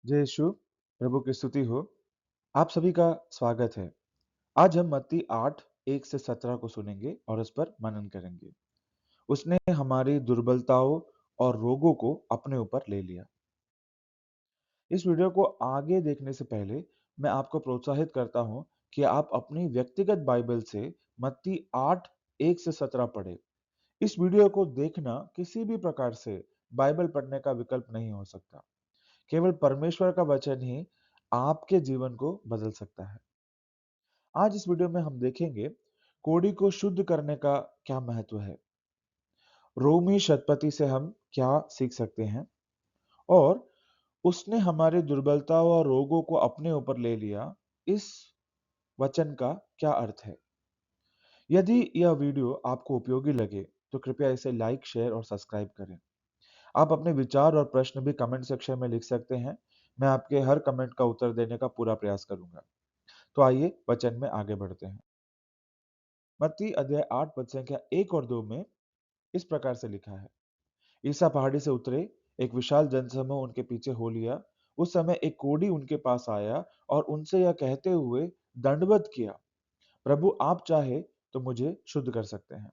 जय यीशु, प्रभु की स्तुति हो। आप सभी का स्वागत है। आज हम मत्ती 8 1 से 17 को सुनेंगे और उस पर मनन करेंगे। उसने हमारी दुर्बलताओं और रोगों को अपने ऊपर ले लिया। इस वीडियो को आगे देखने से पहले मैं आपको प्रोत्साहित करता हूं कि आप अपनी व्यक्तिगत बाइबल से मत्ती 8 1 से 17 पढ़ें। इस वीडियो को देखना किसी भी प्रकार से बाइबल पढ़ने का विकल्प नहीं हो सकता। केवल परमेश्वर का वचन ही आपके जीवन को बदल सकता है। आज इस वीडियो में हम देखेंगे कोड़ी को शुद्ध करने का क्या महत्व है, रोमी शतपति से हम क्या सीख सकते हैं और उसने हमारी दुर्बलताओं और रोगों को अपने ऊपर ले लिया, इस वचन का क्या अर्थ है। यदि यह वीडियो आपको उपयोगी लगे तो कृपया इसे लाइक, शेयर और सब्सक्राइब करें। आप अपने विचार और प्रश्न भी कमेंट सेक्शन में लिख सकते हैं। मैं आपके हर कमेंट का उत्तर देने का पूरा प्रयास करूंगा। तो आइए वचन में आगे बढ़ते हैं। मत्ती अध्याय 8 पद संख्या 1 और 2 में इस प्रकार से लिखा है। ईसा पहाड़ी से उतरे, एक विशाल जनसमूह उनके पीछे हो लिया। उस समय एक कोढ़ी उनके पास आया और उनसे यह कहते हुए दंडवत किया, प्रभु आप चाहे तो मुझे शुद्ध कर सकते हैं।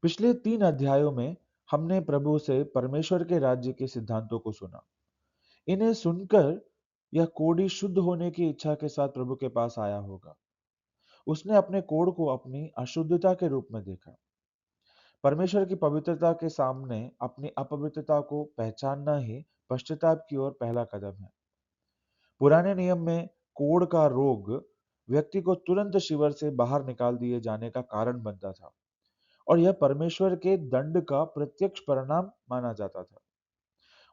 पिछले 3 अध्यायों में हमने प्रभु से परमेश्वर के राज्य के सिद्धांतों को सुना। इन्हें सुनकर यह कोढ़ी शुद्ध होने की इच्छा के साथ प्रभु के पास आया होगा। उसने अपने कोढ़ को अपनी अशुद्धता के रूप में देखा। परमेश्वर की पवित्रता के सामने अपनी अपवित्रता को पहचानना ही पश्चाताप की ओर पहला कदम है। पुराने नियम में कोढ़ का रोग व्यक्ति को तुरंत शिविर से बाहर निकाल दिए जाने का कारण बनता था और यह परमेश्वर के दंड का प्रत्यक्ष परिणाम माना जाता था।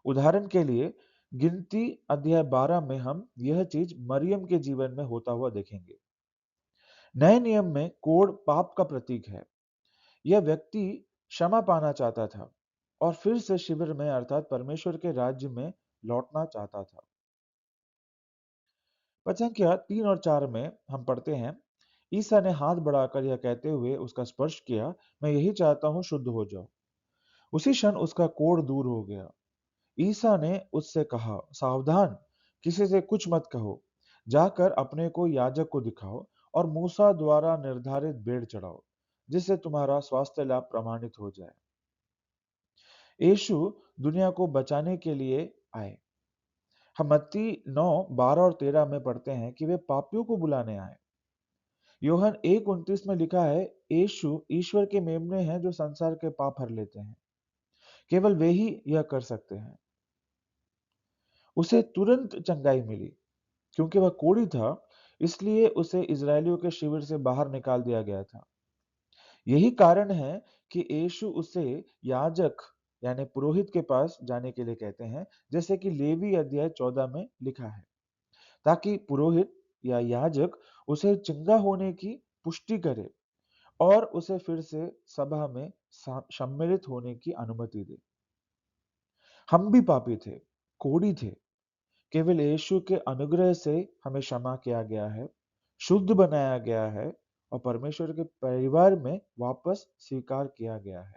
उदाहरण के लिए गिनती अध्याय 12 में हम यह चीज मरियम के जीवन में होता हुआ देखेंगे। नए नियम में कोढ़ पाप का प्रतीक है। यह व्यक्ति क्षमा पाना चाहता था और फिर से शिविर में अर्थात परमेश्वर के राज्य में लौटना चाहता था। वचन क्या 3 और 4 में हम पढ़ते हैं, ईसा ने हाथ बढ़ाकर यह कहते हुए उसका स्पर्श किया, मैं यही चाहता हूं, शुद्ध हो जाओ। उसी क्षण उसका कोढ़ दूर हो गया। ईसा ने उससे कहा, सावधान, किसी से कुछ मत कहो, जाकर अपने को याजक को दिखाओ और मूसा द्वारा निर्धारित भेंट चढ़ाओ, जिससे तुम्हारा स्वास्थ्य लाभ प्रमाणित हो जाए। यीशु दुनिया को बचाने के लिए आए। हम मत्ती 9 12 और 13 में पढ़ते हैं कि वे पापियों को बुलाने आए। योहन 1:29 में लिखा है, यीशु ईश्वर के मेमने हैं जो संसार के पाप हर लेते हैं। केवल वे ही यह कर सकते हैं। उसे तुरंत चंगाई मिली। क्योंकि वह कोढ़ी था, इसलिए उसे इजरायलियों के शिविर से बाहर निकाल दिया गया था। यही कारण है कि यीशु उसे याजक यानी पुरोहित के पास जाने के लिए कहते हैं, जैसे कि लेवी अध्याय 14 में लिखा है, ताकि पुरोहित या याजक उसे चंगा होने की पुष्टि करे और उसे फिर से सभा में सम्मिलित होने की अनुमति दे। हम भी पापी थे, कोढ़ी थे। केवल यीशु के अनुग्रह से हमें क्षमा किया गया है, शुद्ध बनाया गया है और परमेश्वर के परिवार में वापस स्वीकार किया गया है।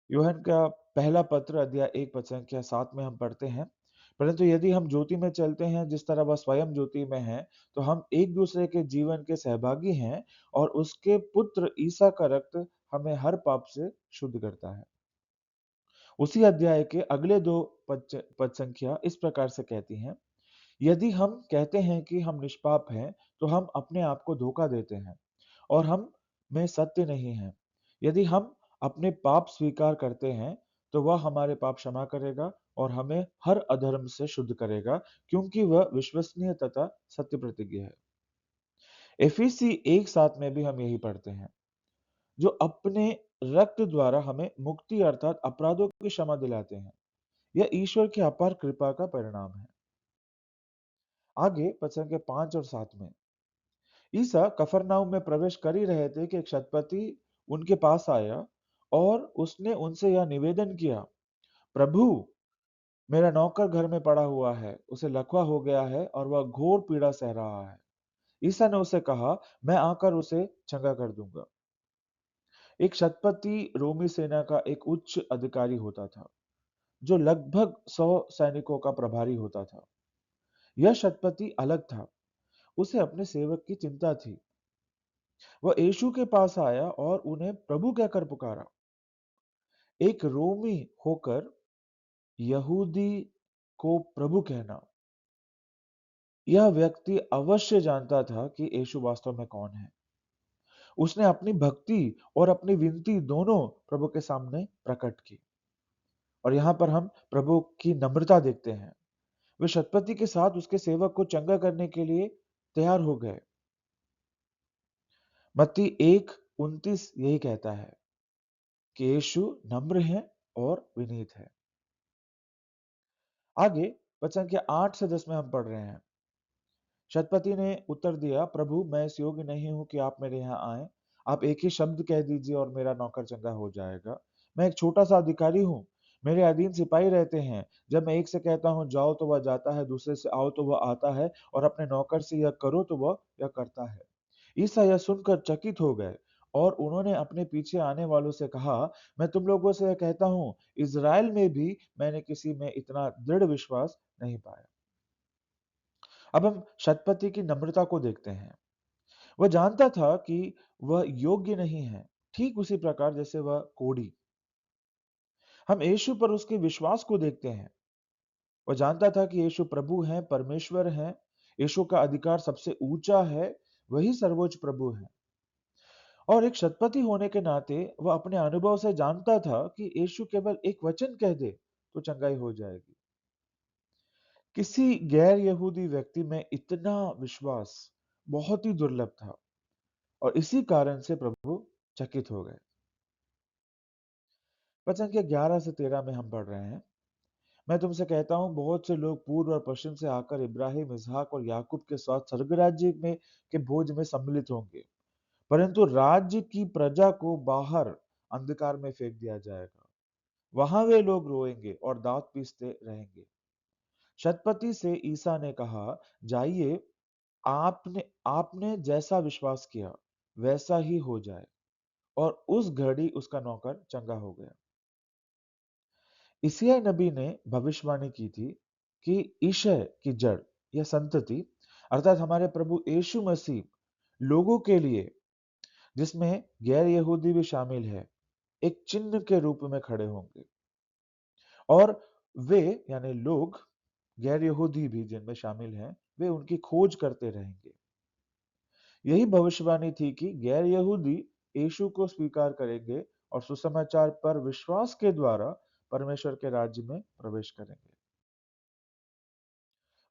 यूहन का पहला पत्र अध्याय 1 पद संख्या 7 में हम पढ़ते हैं, परंतु यदि हम ज्योति में चलते हैं जिस तरह वह स्वयं ज्योति में है, तो हम एक दूसरे के जीवन के सहभागी हैं और उसके पुत्र ईसा का रक्त हमें हर पाप से शुद्ध करता है। उसी अध्याय के अगले दो पद संख्या इस प्रकार से कहती हैं, यदि हम कहते हैं कि हम निष्पाप हैं, तो हम अपने आप को धोखा देते हैं और हम में सत्य नहीं है। यदि हम अपने पाप स्वीकार करते हैं, तो वह हमारे पाप क्षमा करेगा और हमें हर अधर्म से शुद्ध करेगा, क्योंकि वह विश्वसनीय तथा सत्य प्रतिज्ञ है। एफीसी 1:7 में भी हम यही पढ़ते हैं, जो अपने रक्त द्वारा हमें मुक्ति अर्थात अपराधों की क्षमा दिलाते हैं। यह ईश्वर की अपार कृपा का परिणाम है। आगे वचन के 5 और 7 में ईसा कफरनाहूम में प्रवेश कर ही रहे थे कि एक शतपति उनके पास आया और उसने उनसे यह निवेदन किया, प्रभु, मेरा नौकर घर में पड़ा हुआ है, उसे लकवा हो गया है और वह घोर पीड़ा सह रहा है। ईसा ने उसे कहा, मैं आकर उसे चंगा कर दूंगा। एक शतपति रोमी सेना का एक उच्च अधिकारी होता था, जो लगभग 100 सैनिकों का प्रभारी होता था। यह शतपति अलग था, उसे अपने सेवक की चिंता थी। वह यीशु के पास आया और उन्हें प्रभु कहकर पुकारा। एक रोमी होकर यहूदी को प्रभु कहना, यह व्यक्ति अवश्य जानता था कि यीशु वास्तव में कौन है। उसने अपनी भक्ति और अपनी विनती दोनों प्रभु के सामने प्रकट की। और यहाँ पर हम प्रभु की नम्रता देखते हैं। वे शतपति के साथ उसके सेवक को चंगा करने के लिए तैयार हो गए। मत्ती 1:29 यही कहता है कि यीशु नम्र है और विनीत है। आगे वचन के 8 से 10 में हम पढ़ रहे हैं। शतपति ने उत्तर दिया, प्रभु मैं इस योग्य नहीं हूं कि आप मेरे यहाँ आए। आप एक ही शब्द कह दीजिए और मेरा नौकर चंगा हो जाएगा। मैं एक छोटा सा अधिकारी हूँ, मेरे अधीन सिपाही रहते हैं। जब मैं एक से कहता हूँ जाओ तो वह जाता है, दूसरे से आओ तो वह आता है, और अपने नौकर से यह करो तो वह यह करता है। ईसा यह सुनकर चकित हो गए और उन्होंने अपने पीछे आने वालों से कहा, मैं तुम लोगों से कहता हूँ, इज़राइल में भी मैंने किसी में इतना दृढ़ विश्वास नहीं पाया। अब हम शतपति की नम्रता को देखते हैं। वह जानता था कि वह योग्य नहीं है, ठीक उसी प्रकार जैसे वह कोढ़ी। हम यीशु पर उसके विश्वास को देखते हैं। वह जानता था कि यीशु प्रभु हैं, परमेश्वर हैं। यीशु का अधिकार सबसे ऊंचा है, वही सर्वोच्च प्रभु है। और एक शतपति होने के नाते वह अपने अनुभव से जानता था कि यीशु केवल एक वचन कह दे तो चंगाई हो जाएगी। किसी गैर यहूदी व्यक्ति में इतना विश्वास बहुत ही दुर्लभ था, और इसी कारण से प्रभु चकित हो गए। वचन के 11 से 13 में हम पढ़ रहे हैं। मैं तुमसे कहता हूं, बहुत से लोग पूर्व और पश्चिम से आकर इब्राहिम, इसहाक और याकूब के साथ स्वर्ग राज्य में के भोज में सम्मिलित होंगे, परंतु राज्य की प्रजा को बाहर अंधकार में फेंक दिया जाएगा। वहां वे लोग रोएंगे और दांत पीसते रहेंगे। शतपति से ईसा ने कहा, जाइए, आपने आपने जैसा विश्वास किया वैसा ही हो जाए। और उस घड़ी उसका नौकर चंगा हो गया। इसिया नबी ने भविष्यवाणी की थी कि ईशय की जड़ या संतति अर्थात हमारे प्रभु यीशु मसीह लोगों के लिए, जिसमें गैर यहूदी भी शामिल है, एक चिन्ह के रूप में खड़े होंगे। और वे यानी लोग, गैर यहूदी भी जिनमें शामिल हैं, वे उनकी खोज करते रहेंगे। यही भविष्यवाणी थी कि गैर यहूदी यीशु को स्वीकार करेंगे और सुसमाचार पर विश्वास के द्वारा परमेश्वर के राज्य में प्रवेश करेंगे।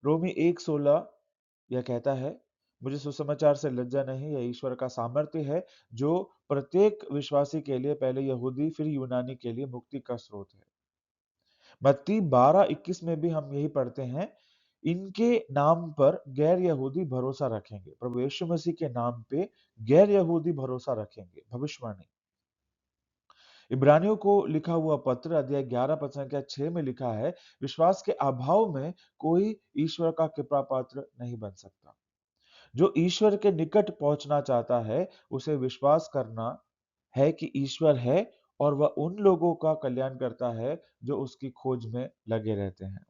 रोमी 1:16 यह कहता है, मुझे सुसमाचार से लज्जा नहीं, यह ईश्वर का सामर्थ्य है जो प्रत्येक विश्वासी के लिए, पहले यहूदी फिर यूनानी के लिए मुक्ति का स्रोत है। मत्ती 12:21 में भी हम यही पढ़ते हैं, इनके नाम पर गैर यहूदी भरोसा रखेंगे। प्रभु यीशु मसीह के नाम पे गैर यहूदी भरोसा रखेंगे। भविष्यवाणी इब्रानियों को लिखा हुआ पत्र अध्याय 11 पद संख्या 6 में लिखा है, विश्वास के अभाव में कोई ईश्वर का कृपा पात्र नहीं बन सकता। जो ईश्वर के निकट पहुंचना चाहता है, उसे विश्वास करना है कि ईश्वर है और वह उन लोगों का कल्याण करता है जो उसकी खोज में लगे रहते हैं।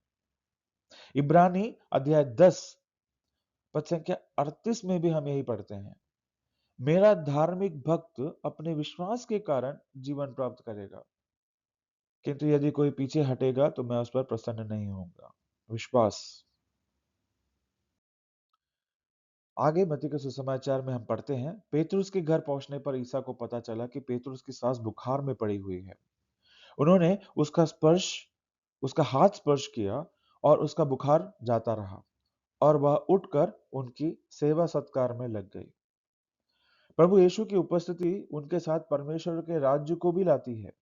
इब्रानी अध्याय 10 पद संख्या 38 में भी हम यही पढ़ते हैं, मेरा धार्मिक भक्त अपने विश्वास के कारण जीवन प्राप्त करेगा, किंतु यदि कोई पीछे हटेगा तो मैं उस पर प्रसन्न नहीं होऊंगा। विश्वास। आगे मत्ती के सुसमाचार में हम पढ़ते हैं, पेतरुस के घर पहुंचने पर ईसा को पता चला कि पेतरुस की सास बुखार में पड़ी हुई है। उन्होंने उसका हाथ स्पर्श किया और उसका बुखार जाता रहा, और वह उठकर उनकी सेवा सत्कार में लग गई। प्रभु यीशु की उपस्थिति उनके साथ परमेश्वर के राज्य को भी लाती है।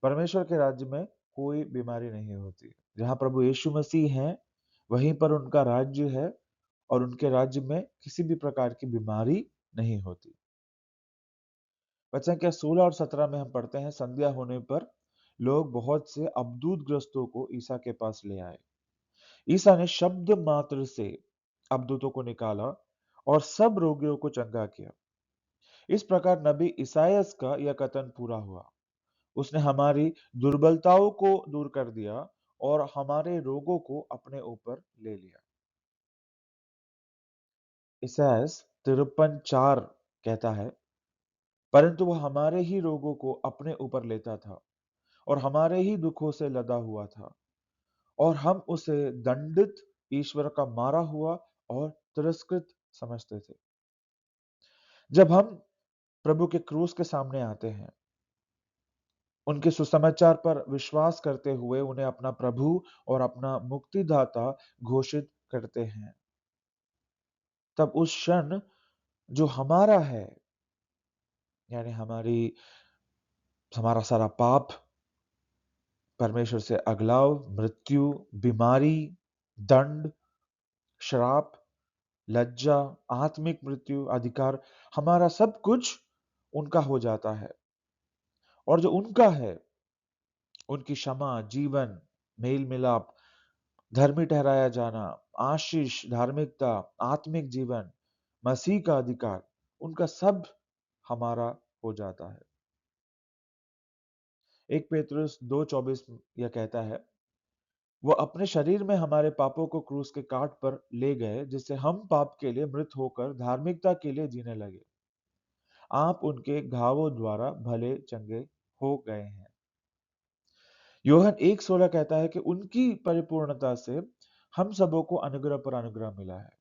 परमेश्वर के राज्य में कोई बीमारी नहीं होती। जहां प्रभु यीशु मसीह हैं, वहीं पर उनका राज्य है, और उनके राज्य में किसी भी प्रकार की बीमारी नहीं होती। वचन के 16 और 17 में हम पढ़ते हैं, संध्या होने पर लोग बहुत से अबदूत ग्रस्तों को ईसा के पास ले आए। ईसा ने शब्द मात्र से अबदूतों को निकाला और सब रोगियों को चंगा किया। इस प्रकार नबी ईसायास का यह कथन पूरा हुआ, उसने हमारी दुर्बलताओं को दूर कर दिया और हमारे रोगों को अपने ऊपर ले लिया। ईसायाह 53:4 कहता है, परंतु वह हमारे ही रोगों को अपने ऊपर लेता था और हमारे ही दुखों से लदा हुआ था, और हम उसे दंडित, ईश्वर का मारा हुआ और तिरस्कृत समझते थे। जब हम प्रभु के क्रूस के सामने आते हैं, उनके सुसमाचार पर विश्वास करते हुए उन्हें अपना प्रभु और अपना मुक्तिदाता घोषित करते हैं, तब उस क्षण जो हमारा है, यानी हमारा सारा पाप, परमेश्वर से अगलाव, मृत्यु, बीमारी, दंड, श्राप, लज्जा, आत्मिक मृत्यु, अधिकार, हमारा सब कुछ उनका हो जाता है। और जो उनका है, उनकी क्षमा, जीवन, मेल मिलाप, धर्मी ठहराया जाना, आशीष, धार्मिकता, आत्मिक जीवन, मसीह का अधिकार, उनका सब हमारा हो जाता है। 1 पेतरुस 2:24 यह कहता है, वो अपने शरीर में हमारे पापों को क्रूस के काट पर ले गए, जिससे हम पाप के लिए मृत होकर धार्मिकता के लिए जीने लगे। आप उनके घावों द्वारा भले चंगे हो गए हैं। योहन 1:16 कहता है कि उनकी परिपूर्णता से हम सबों को अनुग्रह पर अनुग्रह मिला है।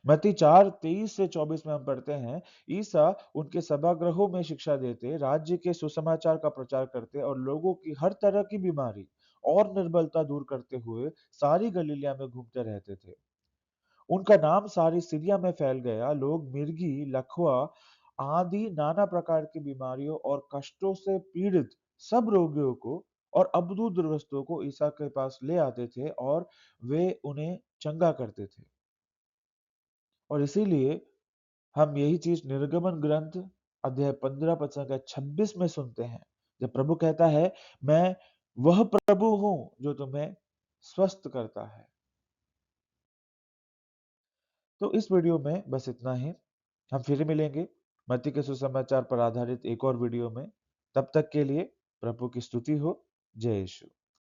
मत्ती 4:23 से 24 में हम पढ़ते हैं, ईसा उनके सभागृहों में शिक्षा देते, राज्य के सुसमाचार का प्रचार करते और लोगों की हर तरह की बीमारी और निर्बलता दूर करते हुए सारी गलीलिया में घूमते रहते थे। उनका नाम सारी सीरिया में फैल गया। लोग मिर्गी, लकवा आदि नाना प्रकार की बीमारियों और कष्टों से पीड़ित सब रोगियों को और अबदू दुर्वस्तों को ईसा के पास ले आते थे और वे उन्हें चंगा करते थे। और इसीलिए हम यही चीज निर्गमन ग्रंथ अध्याय 15 पद संख्या 26 में सुनते हैं, जब प्रभु कहता है, मैं वह प्रभु हूं जो तुम्हें स्वस्थ करता है। तो इस वीडियो में बस इतना ही। हम फिर मिलेंगे मत्ती के सुसमाचार पर आधारित एक और वीडियो में। तब तक के लिए प्रभु की स्तुति हो। जय यीशु।